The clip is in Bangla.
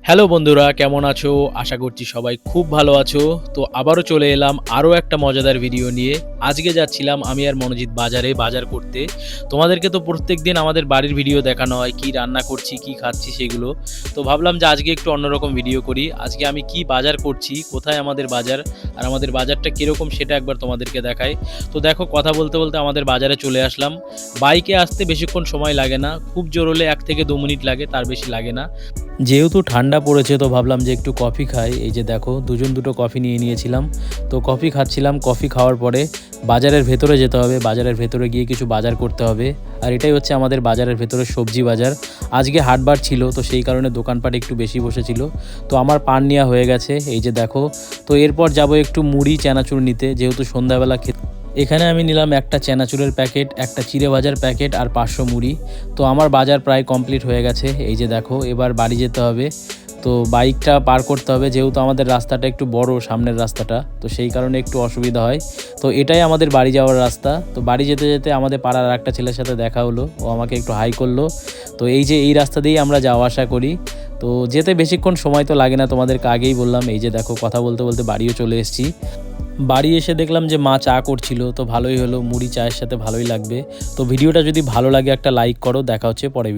হ্যালো বন্ধুরা, কেমন আছো? আশা করছি সবাই খুব ভালো আছো। তো আবারও চলে এলাম আরও একটা মজাদার ভিডিও নিয়ে। আজকে যাচ্ছিলাম আমি আর মনোজিৎ বাজারে বাজার করতে। তোমাদেরকে তো প্রত্যেকদিন আমাদের বাড়ির ভিডিও দেখানো হয়, কি রান্না করছি, কি খাচ্ছি সেগুলো। তো ভাবলাম যে আজকে একটু অন্যরকম ভিডিও করি। আজকে আমি কি বাজার করছি, কোথায় আমাদের বাজার, আর আমাদের বাজারটা কীরকম সেটা একবার তোমাদেরকে দেখাই। তো দেখো, কথা বলতে বলতে আমাদের বাজারে চলে আসলাম। বাইকে আসতে বেশিক্ষণ সময় লাগে না, খুব জোর হলে 1 থেকে 2 মিনিট লাগে, তার বেশি লাগে না। যেহেতু ঠান্ডা পড়েছে তো ভাবলাম যে একটু কফি খাই। এই যে দেখো, দুটো কফি নিয়ে নিয়েছিলাম। তো কফি খাচ্ছিলাম। কফি খাওয়ার পরে বাজারের ভেতরে যেতে হবে, বাজারের ভেতরে গিয়ে কিছু বাজার করতে হবে। আর এটাই হচ্ছে আমাদের বাজারের ভেতরে সবজি বাজার। আজকে হাটবার ছিল, তো সেই কারণে দোকানপাট একটু বেশি বসেছিল। তো আমার পান নেওয়া হয়ে গেছে, এই যে দেখো। তো এরপর যাব একটু মুড়ি চানাচুর নিতে, যেহেতু সন্ধ্যাবেলা এখানে আমি নিলাম একটা চানাচুরের প্যাকেট, একটা চিড়ে ভাজার প্যাকেট আর 500 মুড়ি। তো আমার বাজার প্রায় কমপ্লিট হয়ে গেছে। এই যে দেখো, এবার বাড়ি যেতে হবে। তো বাইকটা পার করতে হবে, যেহেতু আমাদের রাস্তাটা একটু বড়, সামনের রাস্তাটা, তো সেই কারণে একটু অসুবিধা হয়। তো এটাই আমাদের বাড়ি যাওয়ার রাস্তা। তো বাড়ি যেতে যেতে আমাদের পাড়ার একটা ছেলের সাথে দেখা হলো, ও আমাকে একটু হাই করলো। তো এই যে এই রাস্তা দিয়েই আমরা যাওয়া আসা করি। তো যেতে বেশিক্ষণ সময় তো লাগে না, তোমাদেরকে আগেই বললাম। এই যে দেখো, কথা বলতে বলতে বাড়িও চলে এসেছি। বাড়ি এসে দেখলাম যে মা চা করছিল, তো ভালোই হলো, মুড়ি চায়ের সাথে ভালোই লাগবে। তো ভিডিওটা যদি ভালো লাগে একটা লাইক করো। দেখা হচ্ছে পরে।